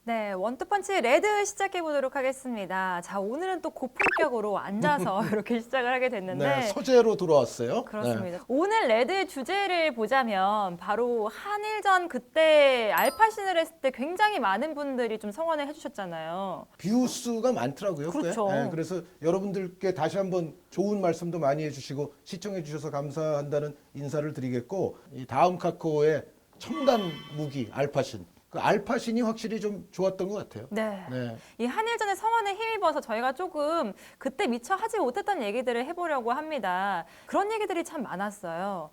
네, 원투펀치 레드 시작해 보도록 하겠습니다. 자, 오늘은 또 고품격으로 앉아서 이렇게 시작을 하게 됐는데 네, 서재로 돌아왔어요. 그렇습니다. 오늘 레드 주제를 보자면 바로 한일전 그때 알파신을 했을 때 굉장히 많은 분들이 좀 성원을 해주셨잖아요. 뷰 수가 많더라고요. 꽤. 그렇죠. 네, 그래서 여러분들께 다시 한번 좋은 말씀도 많이 해주시고 시청해 주셔서 감사한다는 인사를 드리겠고, 이 다음 카카오의 첨단 무기 알파신, 그 알파신이 확실히 좀 좋았던 것 같아요. 네. 네. 이 한일전의 성원에 힘입어서 저희가 조금 그때 미처 하지 못했던 얘기들을 해보려고 합니다. 그런 얘기들이 참 많았어요.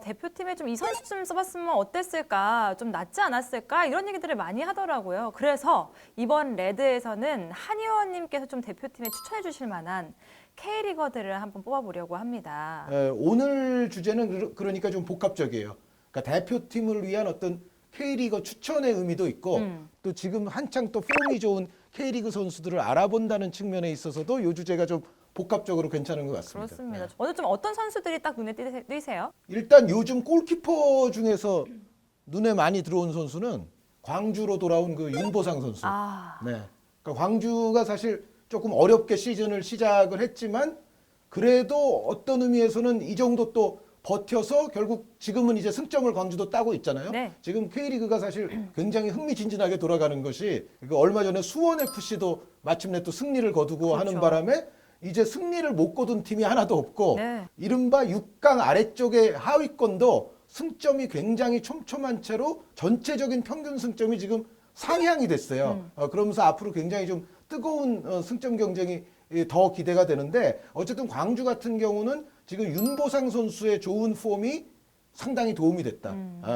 대표팀에 좀 이 선수 좀 써봤으면 어땠을까, 좀 낫지 않았을까 이런 얘기들을 많이 하더라고요. 그래서 이번 레드에서는 한 의원님께서 좀 대표팀에 추천해 주실 만한 K리거들을 한번 뽑아보려고 합니다. 오늘 주제는 그러니까 좀 복합적이에요. 그러니까 대표팀을 위한 어떤 K리거 추천의 의미도 있고 또 지금 한창 또 폼이 좋은 K리그 선수들을 알아본다는 측면에 있어서도 이 주제가 좀 복합적으로 괜찮은 것 같습니다. 그렇습니다. 네. 오늘 좀 어떤 선수들이 딱 눈에 띄세요? 일단 요즘 골키퍼 중에서 눈에 많이 들어온 선수는 광주로 돌아온 그 윤보상 선수. 아, 네. 그러니까 광주가 사실 조금 어렵게 시즌을 시작을 했지만 그래도 어떤 의미에서는 이 정도 또 버텨서 결국 지금은 이제 승점을 광주도 따고 있잖아요. 네. 지금 K리그가 사실 굉장히 흥미진진하게 돌아가는 것이 얼마 전에 수원 FC도 마침내 또 승리를 거두고 그렇죠. 하는 바람에 이제 승리를 못 거둔 팀이 하나도 없고 네. 이른바 6강 아래쪽의 하위권도 승점이 굉장히 촘촘한 채로 전체적인 평균 승점이 지금 상향이 됐어요. 그러면서 앞으로 굉장히 좀 뜨거운 승점 경쟁이 더 기대가 되는데 어쨌든 광주 같은 경우는 지금 윤보상 선수의 좋은 폼이 상당히 도움이 됐다.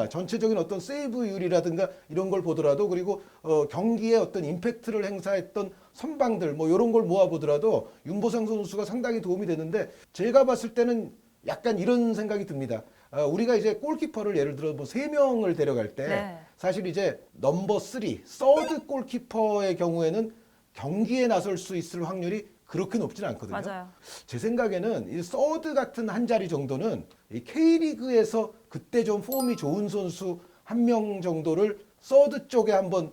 전체적인 어떤 세이브율이라든가 이런 걸 보더라도 그리고 경기에 어떤 임팩트를 행사했던 선방들 뭐 이런 걸 모아보더라도 윤보상 선수가 상당히 도움이 됐는데 제가 봤을 때는 약간 이런 생각이 듭니다. 우리가 이제 골키퍼를 예를 들어 뭐 3명을 데려갈 때 네. 사실 이제 넘버 3, 서드 골키퍼의 경우에는 경기에 나설 수 있을 확률이 그렇게 높지는 않거든요. 맞아요. 제 생각에는 이 서드 같은 한 자리 정도는 이 K리그에서 그때 좀 폼이 좋은 선수 한 명 정도를 서드 쪽에 한번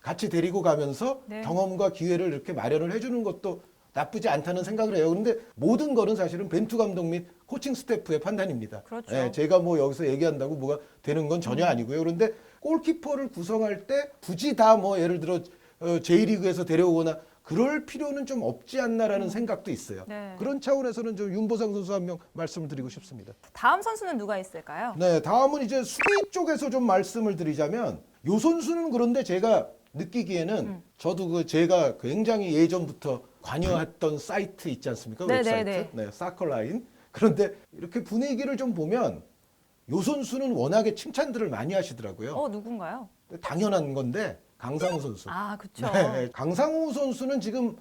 같이 데리고 가면서 네. 경험과 기회를 이렇게 마련을 해주는 것도 나쁘지 않다는 생각을 해요. 그런데 모든 거는 사실은 벤투 감독 및 코칭 스태프의 판단입니다. 그렇죠. 예, 제가 뭐 여기서 얘기한다고 뭐가 되는 건 전혀 아니고요. 그런데 골키퍼를 구성할 때 굳이 다 뭐 예를 들어 J리그에서 데려오거나 그럴 필요는 좀 없지 않나라는 생각도 있어요. 네. 그런 차원에서는 좀 윤보상 선수 한 명 말씀을 드리고 싶습니다. 다음 선수는 누가 있을까요? 네, 다음은 이제 수비 쪽에서 좀 말씀을 드리자면 요 선수는 그런데 제가 느끼기에는 저도 제가 굉장히 예전부터 관여했던 사이트 있지 않습니까? 네, 웹사이트. 네, 네, 사커라인. 그런데 이렇게 분위기를 좀 보면 요 선수는 워낙에 칭찬들을 많이 하시더라고요. 누군가요? 당연한 건데 강상우 선수. 아, 그쵸. 네, 강상우 선수는 지금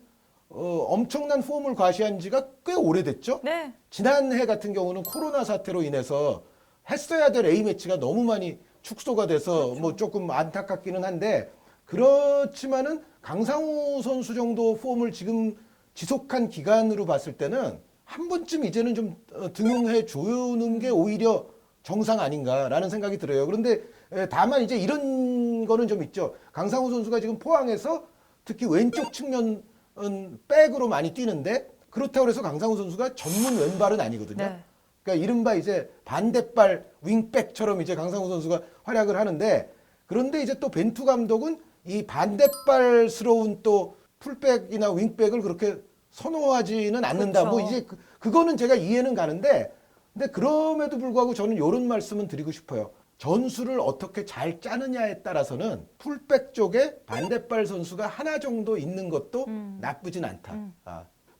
엄청난 폼을 과시한 지가 꽤 오래됐죠. 네. 지난해 같은 경우는 코로나 사태로 인해서 했어야 될 A매치가 너무 많이 축소가 돼서 그렇죠. 뭐 조금 안타깝기는 한데 그렇지만은 강상우 선수 정도 폼을 지금 지속한 기간으로 봤을 때는 한 번쯤 이제는 좀 등용해 주는 게 오히려 정상 아닌가라는 생각이 들어요. 그런데 다만 이제 이런 거는 좀 있죠. 강상우 선수가 지금 포항에서 특히 왼쪽 측면 백으로 많이 뛰는데 그렇다고 해서 강상우 선수가 전문 왼발은 아니거든요. 네. 그러니까 이른바 이제 반대발 윙백처럼 이제 강상우 선수가 활약을 하는데 그런데 이제 또 벤투 감독은 이 반대발스러운 또 풀백이나 윙백을 그렇게 선호하지는 않는다. 그렇죠. 뭐 이제 그거는 제가 이해는 가는데 근데 그럼에도 불구하고 저는 이런 말씀은 드리고 싶어요. 전술을 어떻게 잘 짜느냐에 따라서는 풀백 쪽에 반대발 선수가 하나 정도 있는 것도 나쁘진 않다.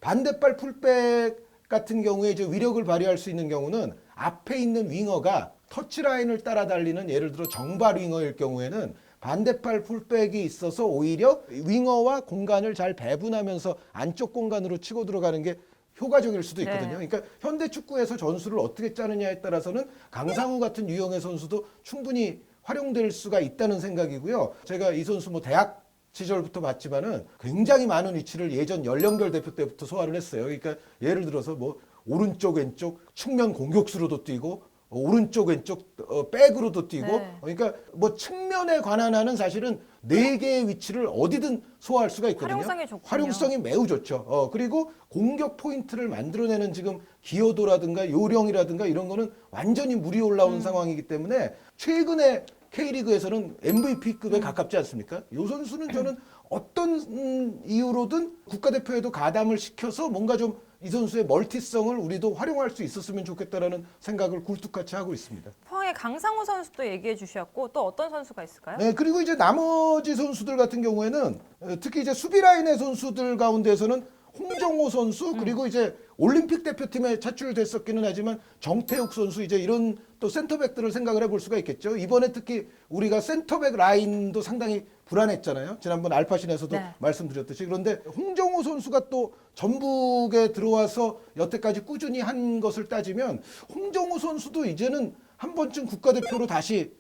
반대발 풀백 같은 경우에 이제 위력을 발휘할 수 있는 경우는 앞에 있는 윙어가 터치라인을 따라 달리는 예를 들어 정발 윙어일 경우에는 반대팔 풀백이 있어서 오히려 윙어와 공간을 잘 배분하면서 안쪽 공간으로 치고 들어가는 게 효과적일 수도 있거든요. 네. 그러니까 현대 축구에서 전술을 어떻게 짜느냐에 따라서는 강상우 같은 유형의 선수도 충분히 활용될 수가 있다는 생각이고요. 제가 이 선수 뭐 대학 시절부터 봤지만은 굉장히 많은 위치를 예전 연령별 대표 때부터 소화를 했어요. 그러니까 예를 들어서 뭐 오른쪽 왼쪽 측면 공격수로도 뛰고 오른쪽 왼쪽 백으로도 뛰고 네. 그러니까 뭐 측면에 관한 한은 사실은 4개의 위치를 어디든 소화할 수가 있거든요. 활용성이 좋군요. 활용성이 매우 좋죠. 그리고 공격 포인트를 만들어내는 지금 기여도라든가 요령이라든가 이런 거는 완전히 물이 올라온 상황이기 때문에 최근에 K리그에서는 MVP급에 가깝지 않습니까? 이 선수는 저는 어떤 이유로든 국가대표에도 가담을 시켜서 뭔가 좀 이 선수의 멀티성을 우리도 활용할 수 있었으면 좋겠다라는 생각을 굴뚝같이 하고 있습니다. 포항의 강상우 선수도 얘기해 주셨고 또 어떤 선수가 있을까요? 네, 그리고 이제 나머지 선수들 같은 경우에는 특히 이제 수비 라인의 선수들 가운데서는 홍정호 선수 그리고 이제 올림픽 대표팀에 차출됐었기는 하지만 정태욱 선수 이제 이런 또 센터백들을 생각을 해볼 수가 있겠죠. 이번에 특히 우리가 센터백 라인도 상당히 불안했잖아요. 지난번 알파신에서도 네. 말씀드렸듯이. 그런데 홍정호 선수가 또 전북에 들어와서 여태까지 꾸준히 한 것을 따지면 홍정호 선수도 이제는 한 번쯤 국가대표로 다시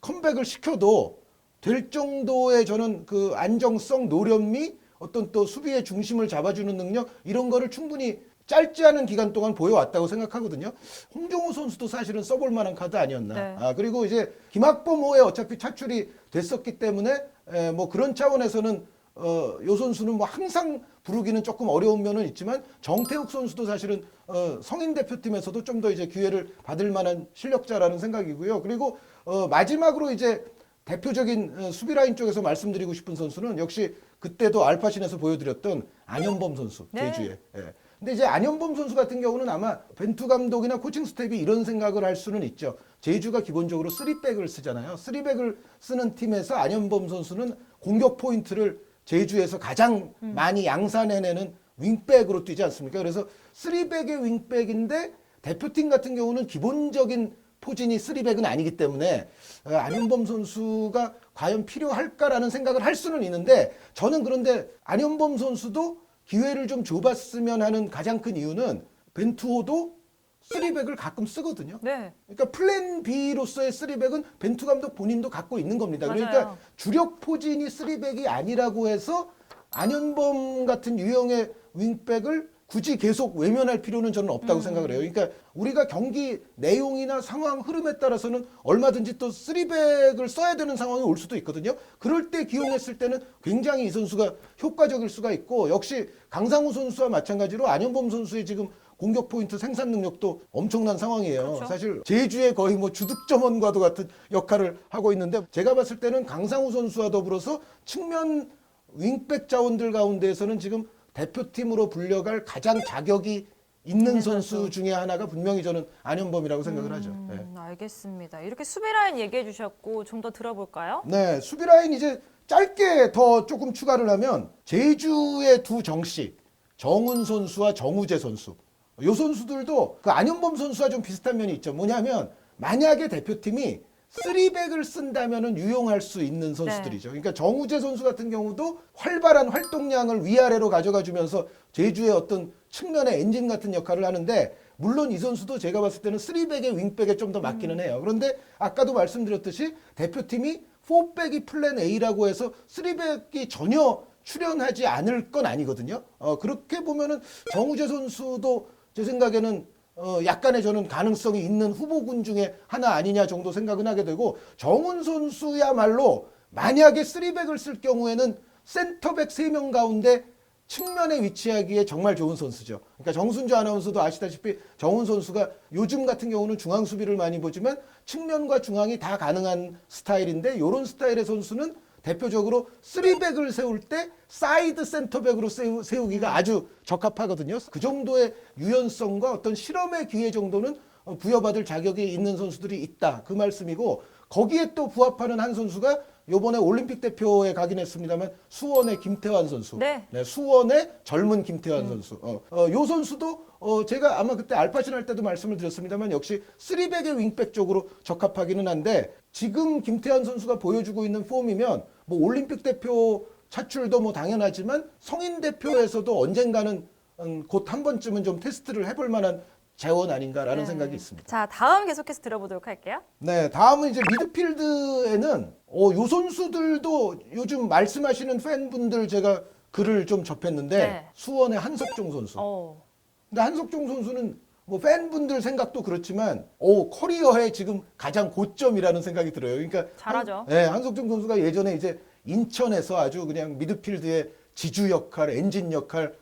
컴백을 시켜도 될 정도의 저는 그 안정성, 노련미, 어떤 또 수비의 중심을 잡아주는 능력 이런 거를 충분히 짧지 않은 기간 동안 보여왔다고 생각하거든요. 홍정호 선수도 사실은 써볼 만한 카드 아니었나. 네. 그리고 이제 김학범호에 어차피 차출이 됐었기 때문에 뭐 그런 차원에서는 요 선수는 뭐 항상 부르기는 조금 어려운 면은 있지만 정태욱 선수도 사실은 성인 대표팀에서도 좀 더 이제 기회를 받을 만한 실력자라는 생각이고요. 그리고 마지막으로 이제 대표적인 수비 라인 쪽에서 말씀드리고 싶은 선수는 역시 그때도 알파신에서 보여드렸던 안현범 선수 네. 제주에. 예. 근데 이제 안현범 선수 같은 경우는 아마 벤투 감독이나 코칭 스텝이 이런 생각을 할 수는 있죠. 제주가 기본적으로 3백을 쓰잖아요. 3백을 쓰는 팀에서 안현범 선수는 공격 포인트를 제주에서 가장 많이 양산해내는 윙백으로 뛰지 않습니까? 그래서 3백의 윙백인데 대표팀 같은 경우는 기본적인 포진이 3백은 아니기 때문에 안현범 선수가 과연 필요할까라는 생각을 할 수는 있는데 저는 그런데 안현범 선수도 기회를 좀 줘봤으면 하는 가장 큰 이유는 벤투호도 3백을 가끔 쓰거든요. 네. 그러니까 플랜 B로서의 3백은 벤투 감독 본인도 갖고 있는 겁니다. 맞아요. 그러니까 주력 포진이 3백이 아니라고 해서 안현범 같은 유형의 윙백을 굳이 계속 외면할 필요는 저는 없다고 생각을 해요. 그러니까 우리가 경기 내용이나 상황 흐름에 따라서는 얼마든지 또 3백을 써야 되는 상황이 올 수도 있거든요. 그럴 때 기용했을 때는 굉장히 이 선수가 효과적일 수가 있고 역시 강상우 선수와 마찬가지로 안현범 선수의 지금 공격 포인트 생산 능력도 엄청난 상황이에요. 그렇죠. 사실 제주의 거의 뭐 주득점원과도 같은 역할을 하고 있는데 제가 봤을 때는 강상우 선수와 더불어서 측면 윙백 자원들 가운데에서는 지금 대표팀으로 불려갈 가장 자격이 있는 선수 중에 하나가 분명히 저는 안현범이라고 생각을 하죠. 네. 알겠습니다. 이렇게 수비 라인 얘기해 주셨고 좀 더 들어볼까요? 네, 수비 라인 이제 짧게 더 조금 추가를 하면 제주의 두 정씨 정훈 선수와 정우재 선수 이 선수들도 그 안현범 선수와 좀 비슷한 면이 있죠. 뭐냐면 만약에 대표팀이 3백을 쓴다면은 유용할 수 있는 선수들이죠. 그러니까 정우재 선수 같은 경우도 활발한 활동량을 위아래로 가져가 주면서 제주의 어떤 측면의 엔진 같은 역할을 하는데 물론 이 선수도 제가 봤을 때는 3백의 윙백에 좀 더 맞기는 해요. 그런데 아까도 말씀드렸듯이 대표팀이 4백이 플랜 A라고 해서 3백이 전혀 출연하지 않을 건 아니거든요. 그렇게 보면은 정우재 선수도 제 생각에는 약간의 저는 가능성이 있는 후보군 중에 하나 아니냐 정도 생각은 하게 되고 정훈 선수야말로 만약에 3백을 쓸 경우에는 센터백 3명 가운데 측면에 위치하기에 정말 좋은 선수죠. 그러니까 정순주 아나운서도 아시다시피 정훈 선수가 요즘 같은 경우는 중앙 수비를 많이 보지만 측면과 중앙이 다 가능한 스타일인데 이런 스타일의 선수는 대표적으로 3백을 세울 때 사이드 센터백으로 세우기가 아주 적합하거든요. 그 정도의 유연성과 어떤 실험의 기회 정도는 부여받을 자격이 있는 선수들이 있다. 그 말씀이고 거기에 또 부합하는 한 선수가 요번에 올림픽 대표에 가긴 했습니다만 수원의 김태환 선수. 네. 수원의 젊은 김태환 선수. 요 선수도 제가 아마 그때 알파신 할 때도 말씀을 드렸습니다만 역시 3백의 윙백 쪽으로 적합하기는 한데 지금 김태환 선수가 보여주고 있는 폼이면 뭐 올림픽 대표 차출도 뭐 당연하지만 성인 대표에서도 언젠가는 곧 한 번쯤은 좀 테스트를 해볼 만한 재원 아닌가라는 생각이 있습니다. 자, 다음 계속해서 들어보도록 할게요. 네, 다음은 이제 미드필드에는 요 선수들도 요즘 말씀하시는 팬분들 제가 글을 좀 접했는데 네. 수원의 한석종 선수. 어. 근데 한석종 선수는 뭐 팬분들 생각도 그렇지만 커리어의 지금 가장 고점이라는 생각이 들어요. 그러니까 잘하죠. 한석중 선수가 예전에 이제 인천에서 아주 그냥 미드필드의 지주 역할, 엔진 역할,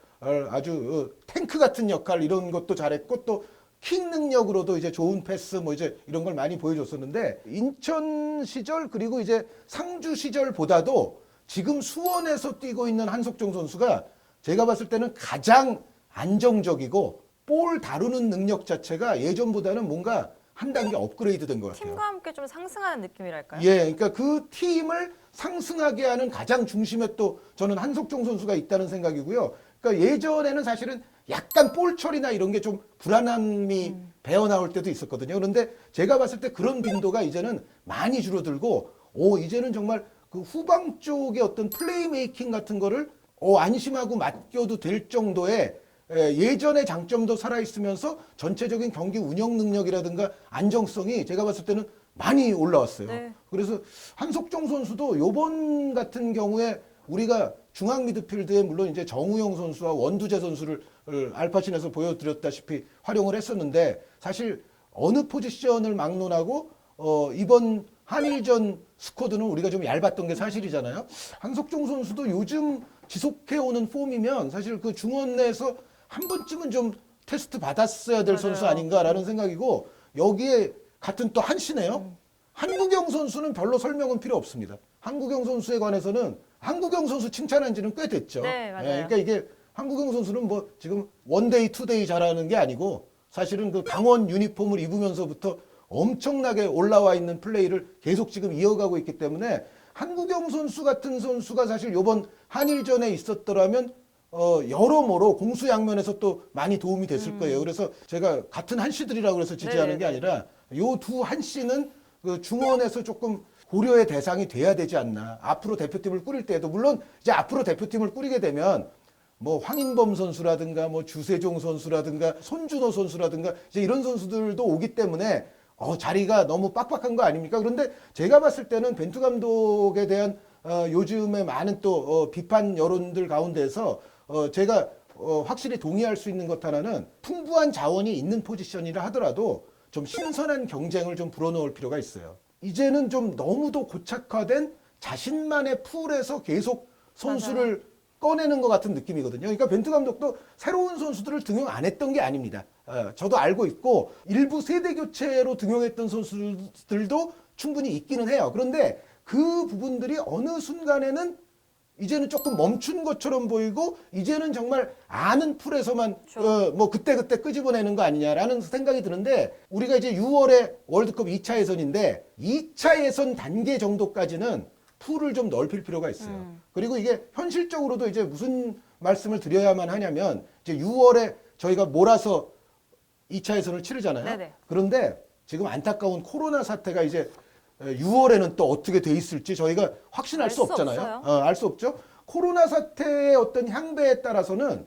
아주 탱크 같은 역할 이런 것도 잘했고 또 킥 능력으로도 이제 좋은 패스 뭐 이제 이런 걸 많이 보여줬었는데 인천 시절 그리고 이제 상주 시절보다도 지금 수원에서 뛰고 있는 한석종 선수가 제가 봤을 때는 가장 안정적이고 볼 다루는 능력 자체가 예전보다는 뭔가 한 단계 업그레이드 된 것 같아요. 팀과 함께 좀 상승하는 느낌이랄까요? 예, 그러니까 그 팀을 상승하게 하는 가장 중심에 또 저는 한석종 선수가 있다는 생각이고요. 그러니까 예전에는 사실은 약간 볼 처리나 이런 게 좀 불안함이 배어 나올 때도 있었거든요. 그런데 제가 봤을 때 그런 빈도가 이제는 많이 줄어들고, 이제는 정말 그 후방 쪽의 어떤 플레이 메이킹 같은 거를 안심하고 맡겨도 될 정도의 예전의 장점도 살아있으면서 전체적인 경기 운영 능력이라든가 안정성이 제가 봤을 때는 많이 올라왔어요. 네. 그래서 한석종 선수도 요번 같은 경우에 우리가 중앙 미드필드에 물론 이제 정우영 선수와 원두재 선수를 알파신에서 보여드렸다시피 활용을 했었는데 사실 어느 포지션을 막론하고 이번 한일전 스쿼드는 우리가 좀 얇았던 게 사실이잖아요. 한석종 선수도 요즘 지속해오는 폼이면 사실 그 중원 내에서 한 번쯤은 좀 테스트 받았어야 될 맞아요. 선수 아닌가라는 생각이고 여기에 같은 또 한씨네요. 한국영 선수는 별로 설명은 필요 없습니다. 한국영 선수에 관해서는 한국영 선수 칭찬한 지는 꽤 됐죠. 네, 맞아요. 그러니까 이게 한국영 선수는 뭐 지금 원데이, 투데이 잘하는 게 아니고 사실은 그 강원 유니폼을 입으면서부터 엄청나게 올라와 있는 플레이를 계속 지금 이어가고 있기 때문에 한국영 선수 같은 선수가 사실 이번 한일전에 있었더라면 여러모로 공수양면에서 또 많이 도움이 됐을 거예요. 그래서 제가 같은 한씨들이라고 해서 지지하는 게 아니라 요 두 한씨는 그 중원에서 조금 고려의 대상이 돼야 되지 않나. 앞으로 대표팀을 꾸릴 때에도 물론 이제 앞으로 대표팀을 꾸리게 되면 뭐 황인범 선수라든가 뭐 주세종 선수라든가 손준호 선수라든가 이제 이런 선수들도 오기 때문에 자리가 너무 빡빡한 거 아닙니까? 그런데 제가 봤을 때는 벤투 감독에 대한 요즘에 많은 또 비판 여론들 가운데서 제가 확실히 동의할 수 있는 것 하나는 풍부한 자원이 있는 포지션이라 하더라도 좀 신선한 경쟁을 좀 불어넣을 필요가 있어요. 이제는 좀 너무도 고착화된 자신만의 풀에서 계속 선수를 꺼내는 것 같은 느낌이거든요. 그러니까 벤투 감독도 새로운 선수들을 등용 안 했던 게 아닙니다. 저도 알고 있고 일부 세대 교체로 등용했던 선수들도 충분히 있기는 해요. 그런데 그 부분들이 어느 순간에는 이제는 조금 멈춘 것처럼 보이고 이제는 정말 아는 풀에서만 뭐 그때그때 끄집어내는 거 아니냐라는 생각이 드는데 우리가 이제 6월에 월드컵 2차 예선인데 2차 예선 단계 정도까지는 풀을 좀 넓힐 필요가 있어요. 그리고 이게 현실적으로도 이제 무슨 말씀을 드려야만 하냐면 이제 6월에 저희가 몰아서 2차 예선을 치르잖아요. 네네. 그런데 지금 안타까운 코로나 사태가 이제 6월에는 또 어떻게 돼 있을지 저희가 확신할 수 없잖아요. 알 수 없죠. 코로나 사태의 어떤 향배에 따라서는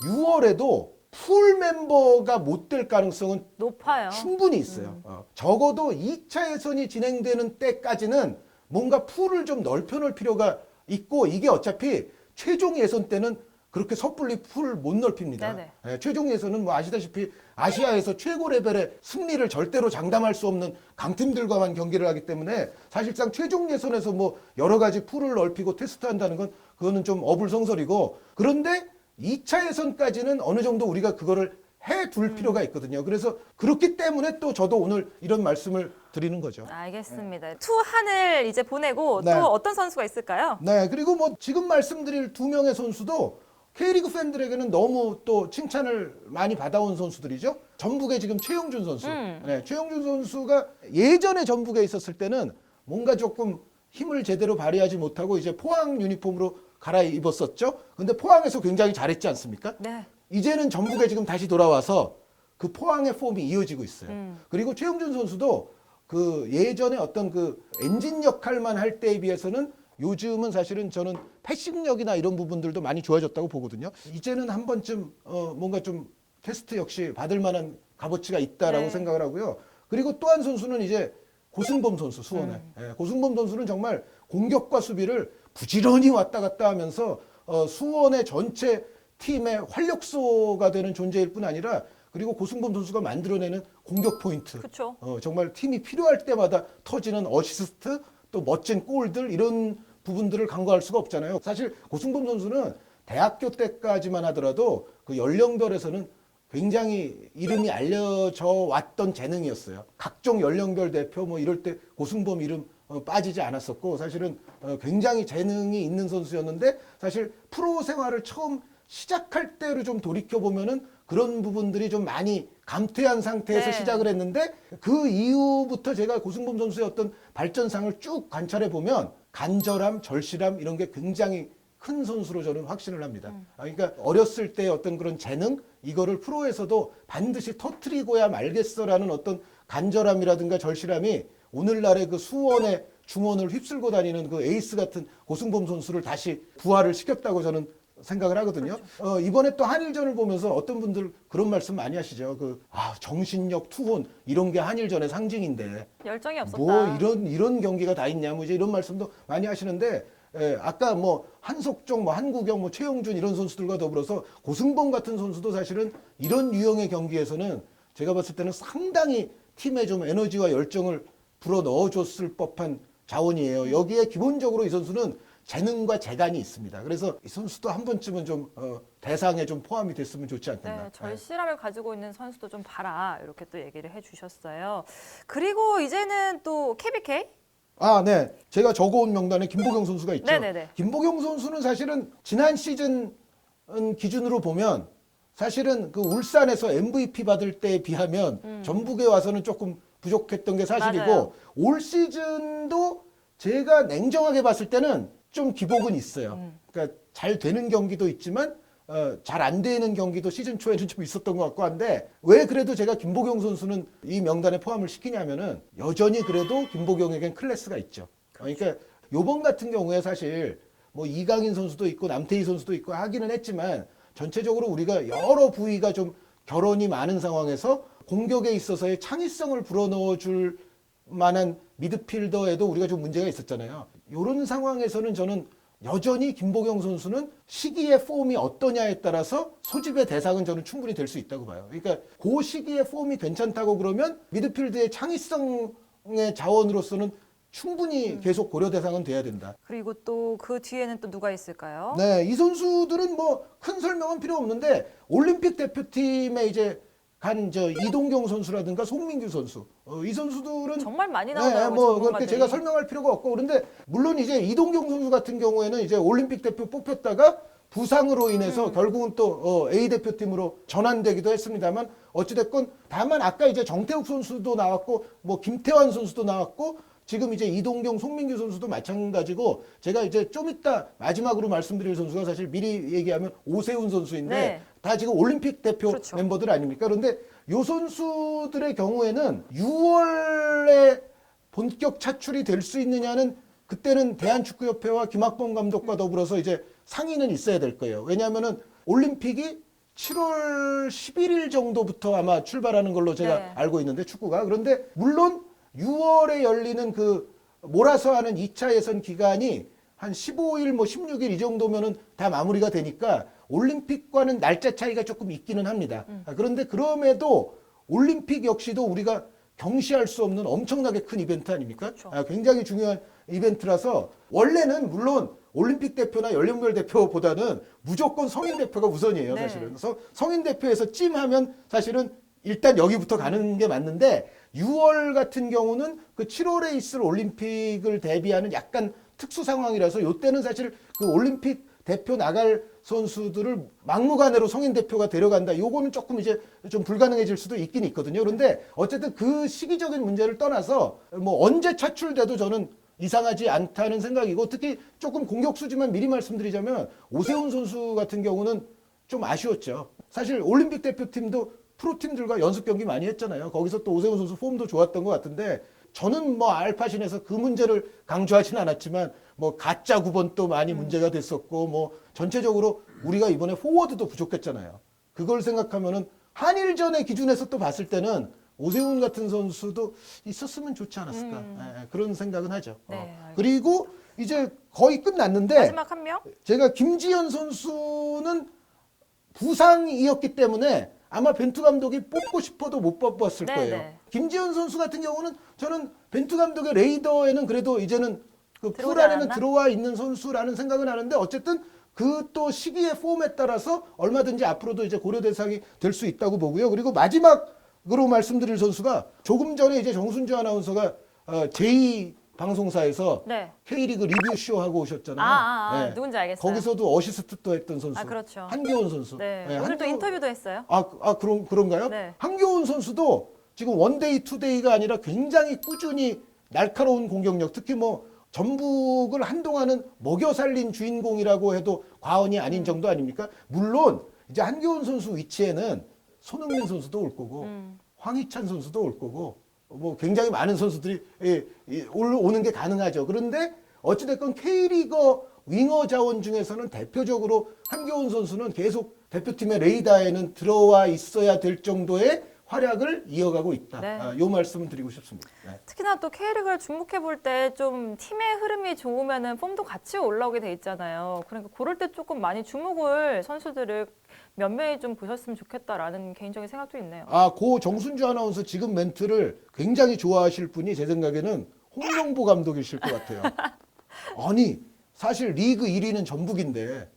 6월에도 풀 멤버가 못 될 가능성은 높아요. 충분히 있어요. 적어도 2차 예선이 진행되는 때까지는 뭔가 풀을 좀 넓혀놓을 필요가 있고 이게 어차피 최종 예선 때는 그렇게 섣불리 풀 못 넓힙니다. 예, 최종 예선은 뭐 아시다시피 아시아에서 최고 레벨의 승리를 절대로 장담할 수 없는 강팀들과만 경기를 하기 때문에 사실상 최종 예선에서 뭐 여러 가지 풀을 넓히고 테스트한다는 건 그거는 좀 어불성설이고 그런데 2차 예선까지는 어느 정도 우리가 그거를 해둘 필요가 있거든요. 그래서 그렇기 때문에 또 저도 오늘 이런 말씀을 드리는 거죠. 알겠습니다. 투한을 이제 보내고 네. 또 어떤 선수가 있을까요? 네, 그리고 뭐 지금 말씀드릴 두 명의 선수도 K리그 팬들에게는 너무 또 칭찬을 많이 받아온 선수들이죠. 전북의 지금 최용준 선수. 네, 최용준 선수가 예전에 전북에 있었을 때는 뭔가 조금 힘을 제대로 발휘하지 못하고 이제 포항 유니폼으로 갈아입었었죠. 근데 포항에서 굉장히 잘했지 않습니까? 네. 이제는 전북에 지금 다시 돌아와서 그 포항의 폼이 이어지고 있어요. 그리고 최용준 선수도 그 예전에 어떤 그 엔진 역할만 할 때에 비해서는 요즘은 사실은 저는 패싱력이나 이런 부분들도 많이 좋아졌다고 보거든요. 이제는 한 번쯤 뭔가 좀 테스트 역시 받을 만한 값어치가 있다라고 생각을 하고요. 그리고 또 한 선수는 이제 고승범 선수 수원에. 예, 고승범 선수는 정말 공격과 수비를 부지런히 왔다 갔다 하면서 수원의 전체 팀의 활력소가 되는 존재일 뿐 아니라 그리고 고승범 선수가 만들어내는 공격 포인트. 그렇죠. 정말 팀이 필요할 때마다 터지는 어시스트, 또 멋진 골들 이런 부분들을 간과할 수가 없잖아요. 사실 고승범 선수는 대학교 때까지만 하더라도 그 연령별에서는 굉장히 이름이 알려져 왔던 재능이었어요. 각종 연령별 대표 뭐 이럴 때 고승범 이름 빠지지 않았었고 사실은 굉장히 재능이 있는 선수였는데 사실 프로 생활을 처음 시작할 때로 좀 돌이켜 보면은 그런 부분들이 좀 많이 감퇴한 상태에서 네. 시작을 했는데 그 이후부터 제가 고승범 선수의 어떤 발전상을 쭉 관찰해 보면 간절함, 절실함 이런 게 굉장히 큰 선수로 저는 확신을 합니다. 그러니까 어렸을 때 어떤 그런 재능 이거를 프로에서도 반드시 터트리고야 말겠어라는 어떤 간절함이라든가 절실함이 오늘날의 그 수원의 중원을 휩쓸고 다니는 그 에이스 같은 고승범 선수를 다시 부활을 시켰다고 저는 생각을 하거든요. 이번에 또 한일전을 보면서 어떤 분들 그런 말씀 많이 하시죠. 정신력 투혼 이런 게 한일전의 상징인데 열정이 없었다. 뭐 이런 경기가 다 있냐 뭐 이제 이런 말씀도 많이 하시는데 아까 뭐 한석종, 뭐 한국영, 뭐 최영준 이런 선수들과 더불어서 고승범 같은 선수도 사실은 이런 유형의 경기에서는 제가 봤을 때는 상당히 팀에 좀 에너지와 열정을 불어 넣어줬을 법한 자원이에요. 여기에 기본적으로 이 선수는 재능과 재간이 있습니다. 그래서 이 선수도 한 번쯤은 좀 대상에 좀 포함이 됐으면 좋지 않겠나. 네, 절실함을 가지고 있는 선수도 좀 봐라 이렇게 또 얘기를 해주셨어요. 그리고 이제는 또 KBK 네. 제가 적어온 명단에 김보경 선수가 있죠. 네네네. 김보경 선수는 사실은 지난 시즌 기준으로 보면 사실은 그 울산에서 MVP 받을 때에 비하면 전북에 와서는 조금 부족했던 게 사실이고 맞아요. 올 시즌도 제가 냉정하게 봤을 때는 좀 기복은 있어요. 그러니까 잘 되는 경기도 있지만 잘 안 되는 경기도 시즌 초에는 좀 있었던 것 같고 한데 왜 그래도 제가 김보경 선수는 이 명단에 포함을 시키냐면은 여전히 그래도 김보경에겐 클래스가 있죠. 그러니까 요번 같은 경우에 사실 뭐 이강인 선수도 있고 남태희 선수도 있고 하기는 했지만 전체적으로 우리가 여러 부위가 좀 결혼이 많은 상황에서 공격에 있어서의 창의성을 불어넣어 줄 만한 미드필더에도 우리가 좀 문제가 있었잖아요. 이런 상황에서는 저는 여전히 김보경 선수는 시기의 폼이 어떠냐에 따라서 소집의 대상은 저는 충분히 될 수 있다고 봐요. 그러니까 그 시기의 폼이 괜찮다고 그러면 미드필드의 창의성의 자원으로서는 충분히 계속 고려 대상은 돼야 된다. 그리고 또 그 뒤에는 또 누가 있을까요? 네, 이 선수들은 뭐 큰 설명은 필요 없는데 올림픽 대표팀에 이제 간 이동경 선수라든가 송민규 선수 이 선수들은 정말 많이 나오더라고요. 뭐 그렇게 전문가들이. 제가 설명할 필요가 없고 그런데 물론 이제 이동경 선수 같은 경우에는 이제 올림픽 대표 뽑혔다가 부상으로 인해서 결국은 또 A 대표팀으로 전환되기도 했습니다만 어찌됐건 다만 아까 이제 정태욱 선수도 나왔고 뭐 김태환 선수도 나왔고 지금 이제 이동경, 송민규 선수도 마찬가지고 제가 이제 좀 이따 마지막으로 말씀드릴 선수가 사실 미리 얘기하면 오세훈 선수인데 네. 다 지금 올림픽 대표 그렇죠. 멤버들 아닙니까? 그런데 요 선수들의 경우에는 6월에 본격 차출이 될 수 있느냐는 그때는 대한축구협회와 김학범 감독과 더불어서 이제 상의는 있어야 될 거예요. 왜냐하면은 올림픽이 7월 11일 정도부터 아마 출발하는 걸로 제가 네. 알고 있는데 축구가 그런데 물론 6월에 열리는 그 몰아서 하는 2차 예선 기간이 한 15일 뭐 16일 이 정도면은 다 마무리가 되니까 올림픽과는 날짜 차이가 조금 있기는 합니다. 그런데 그럼에도 올림픽 역시도 우리가 경시할 수 없는 엄청나게 큰 이벤트 아닙니까? 그렇죠. 굉장히 중요한 이벤트라서 원래는 물론 올림픽 대표나 연령별 대표보다는 무조건 성인 대표가 우선이에요, 네. 사실은. 그래서 성인 대표에서 찜하면 사실은 일단 여기부터 가는 게 맞는데 6월 같은 경우는 그 7월에 있을 올림픽을 대비하는 약간 특수 상황이라서 이때는 사실 그 올림픽 대표 나갈 선수들을 막무가내로 성인 대표가 데려간다. 요거는 조금 이제 좀 불가능해질 수도 있긴 있거든요. 그런데 어쨌든 그 시기적인 문제를 떠나서 뭐 언제 차출돼도 저는 이상하지 않다는 생각이고 특히 조금 공격수지만 미리 말씀드리자면 오세훈 선수 같은 경우는 좀 아쉬웠죠. 사실 올림픽 대표팀도 프로팀들과 연습 경기 많이 했잖아요. 거기서 또 오세훈 선수 폼도 좋았던 것 같은데 저는 뭐 알파신에서 그 문제를 강조하진 않았지만 뭐 가짜 9번도 많이 문제가 됐었고 뭐 전체적으로 우리가 이번에 포워드도 부족했잖아요. 그걸 생각하면은 한일전의 기준에서 또 봤을 때는 오세훈 같은 선수도 있었으면 좋지 않았을까 그런 생각은 하죠. 네, 알겠습니다. 그리고 이제 거의 끝났는데 마지막 한 명? 제가 김지현 선수는 부상이었기 때문에 아마 벤투 감독이 뽑고 싶어도 못 뽑았을 네, 거예요. 네. 김지현 선수 같은 경우는 저는 벤투 감독의 레이더에는 그래도 이제는 그 풀 들어오지 안에는 않았나? 들어와 있는 선수라는 생각은 하는데 어쨌든 그 또 시기의 폼에 따라서 얼마든지 앞으로도 이제 고려 대상이 될 수 있다고 보고요. 그리고 마지막으로 말씀드릴 선수가 조금 전에 이제 정순주 아나운서가 제2 방송사에서 네. K리그 리뷰쇼 하고 오셨잖아요. 네. 누군지 알겠어요. 거기서도 어시스트 또 했던 선수. 아, 그렇죠. 한교원 선수. 네. 네, 오늘 또 한교원- 인터뷰도 했어요. 그런가요? 네. 한교원 선수도 지금 원데이, 투데이가 아니라 굉장히 꾸준히 날카로운 공격력, 특히 뭐 전북을 한동안은 먹여 살린 주인공이라고 해도 과언이 아닌 정도 아닙니까? 물론 이제 한교원 선수 위치에는 손흥민 선수도 올 거고 황희찬 선수도 올 거고 뭐 굉장히 많은 선수들이 오는 게 가능하죠. 그런데 어찌됐건 K리거 윙어 자원 중에서는 대표적으로 한교원 선수는 계속 대표팀의 레이더에는 들어와 있어야 될 정도의 활약을 이어가고 있다. 네. 요 말씀을 드리고 싶습니다. 네. 특히나 또 K리그를 주목해 볼 때 좀 팀의 흐름이 좋으면은 폼도 같이 올라오게 돼 있잖아요. 그러니까 그럴 때 조금 많이 주목을 선수들을 몇 명이 좀 보셨으면 좋겠다라는 개인적인 생각도 있네요. 고 정순주 아나운서 지금 멘트를 굉장히 좋아하실 분이 제 생각에는 홍명보 감독이실 것 같아요. 아니 사실 리그 1위는 전북인데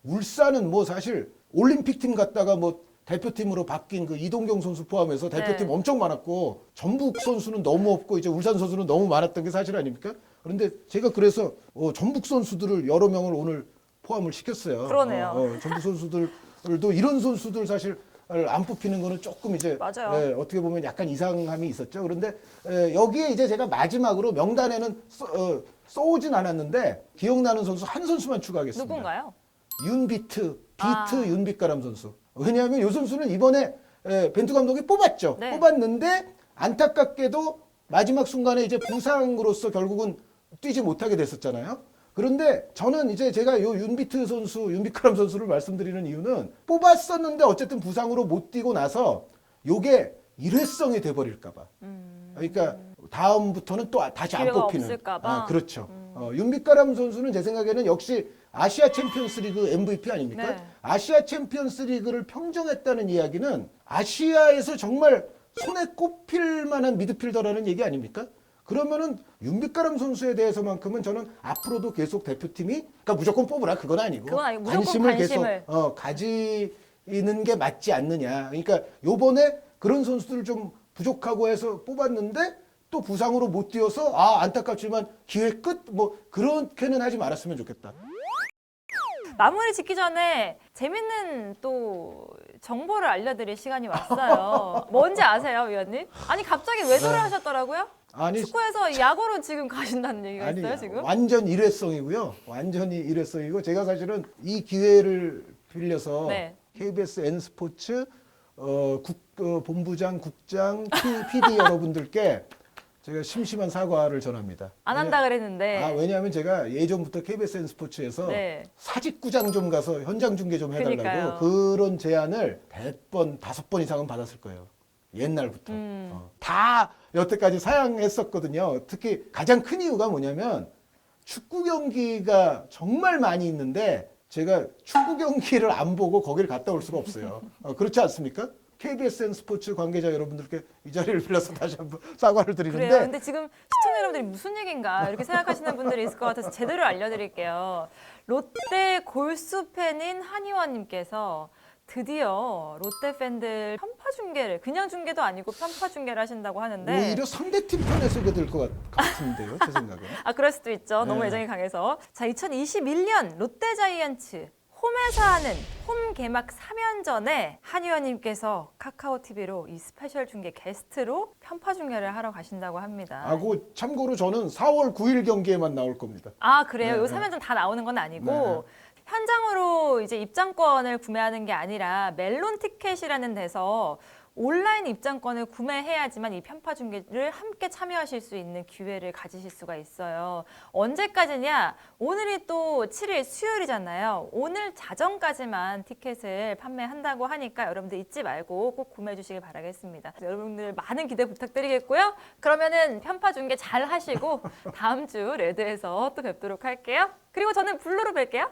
울산은 뭐 사실 올림픽 팀 갔다가 뭐 대표팀으로 바뀐 그 이동경 선수 포함해서 대표팀 네. 엄청 많았고 전북 선수는 너무 없고 이제 울산 선수는 너무 많았던 게 사실 아닙니까? 그런데 제가 그래서 전북 선수들을 여러 명을 오늘 포함을 시켰어요. 그러네요. 전북 선수들도 이런 선수들 사실 안 뽑히는 거는 조금 이제 맞아요. 어떻게 보면 약간 이상함이 있었죠. 그런데 여기에 이제 제가 마지막으로 명단에는 써오진 않았는데 기억나는 선수 한 선수만 추가하겠습니다. 누군가요? 윤비트, 아. 윤빛가람 선수. 왜냐하면 이 선수는 이번에 벤투 감독이 뽑았죠. 네. 뽑았는데 안타깝게도 마지막 순간에 이제 부상으로서 결국은 뛰지 못하게 됐었잖아요. 그런데 저는 이제 제가 요 윤비트 선수, 윤빛가람 선수를 말씀드리는 이유는 뽑았었는데 어쨌든 부상으로 못 뛰고 나서 요게 일회성이 돼버릴까봐. 그러니까 다음부터는 또 다시 안 기회가 뽑히는. 없을까 봐? 그렇죠. 윤빛가람 선수는 제 생각에는 역시 아시아 챔피언스리그 MVP 아닙니까? 네. 아시아 챔피언스리그를 평정했다는 이야기는 아시아에서 정말 손에 꼽힐 만한 미드필더라는 얘기 아닙니까? 그러면은 윤빛가람 선수에 대해서만큼은 저는 앞으로도 계속 대표팀이 그러니까 무조건 뽑으라 그건 아니고 그건 아니고 무조건 관심을 관심을. 계속 가지는 게 맞지 않느냐. 그러니까 요번에 그런 선수들을 좀 부족하고 해서 뽑았는데 또 부상으로 못 뛰어서 안타깝지만 기회 끝 뭐 그렇게는 하지 말았으면 좋겠다. 마무리 짓기 전에 재밌는 또 정보를 알려드릴 시간이 왔어요. 뭔지 아세요, 위원님? 아니 갑자기 외도를 하셨더라고요? 아니 축구에서 야구로 지금 가신다는 얘기가 있어요, 지금? 완전 일회성이고요. 완전히 일회성이고 제가 사실은 이 기회를 빌려서 네. KBS N스포츠 본부장, 국장, PD 여러분들께 제가 심심한 사과를 전합니다. 안 한다 그랬는데. 왜냐하면 제가 예전부터 KBS N스포츠에서 네. 사직구장 좀 가서 현장 중계 좀 해달라고 그러니까요. 그런 제안을 100번, 5번 이상은 받았을 거예요. 옛날부터. 다 여태까지 사양했었거든요. 특히 가장 큰 이유가 뭐냐면 축구 경기가 정말 많이 있는데 제가 축구 경기를 안 보고 거기를 갔다 올 수가 없어요. 그렇지 않습니까? KBSN 스포츠 관계자 여러분들께 이 자리를 빌려서 다시 한번 사과를 드리는데 그래요. 근데 지금 시청자 여러분들이 무슨 얘기인가 이렇게 생각하시는 분들이 있을 것 같아서 제대로 알려드릴게요. 롯데 골수 팬인 한의원님께서 드디어 롯데 팬들 편파 중계를 그냥 중계도 아니고 편파 중계를 하신다고 하는데 오히려 상대팀 편에 서게 될 것 같은데요, 제 생각에. 그럴 수도 있죠. 너무 네. 애정이 강해서. 자, 2021년 롯데 자이언츠 홈에서 하는 홈 개막 3연전에 한의원님께서 카카오 TV로 이 스페셜 중계 게스트로 편파 중계를 하러 가신다고 합니다. 그 참고로 저는 4월 9일 경기에만 나올 겁니다. 그래요? 네, 요 네. 3연전 다 나오는 건 아니고 네. 현장으로 이제 입장권을 구매하는 게 아니라 멜론 티켓이라는 데서 온라인 입장권을 구매해야지만 이 편파 중계를 함께 참여하실 수 있는 기회를 가지실 수가 있어요. 언제까지냐? 오늘이 또 7일 수요일이잖아요. 오늘 자정까지만 티켓을 판매한다고 하니까 여러분들 잊지 말고 꼭 구매해 주시길 바라겠습니다. 여러분들 많은 기대 부탁드리겠고요. 그러면은 편파 중계 잘 하시고 다음 주 레드에서 또 뵙도록 할게요. 그리고 저는 블루로 뵐게요.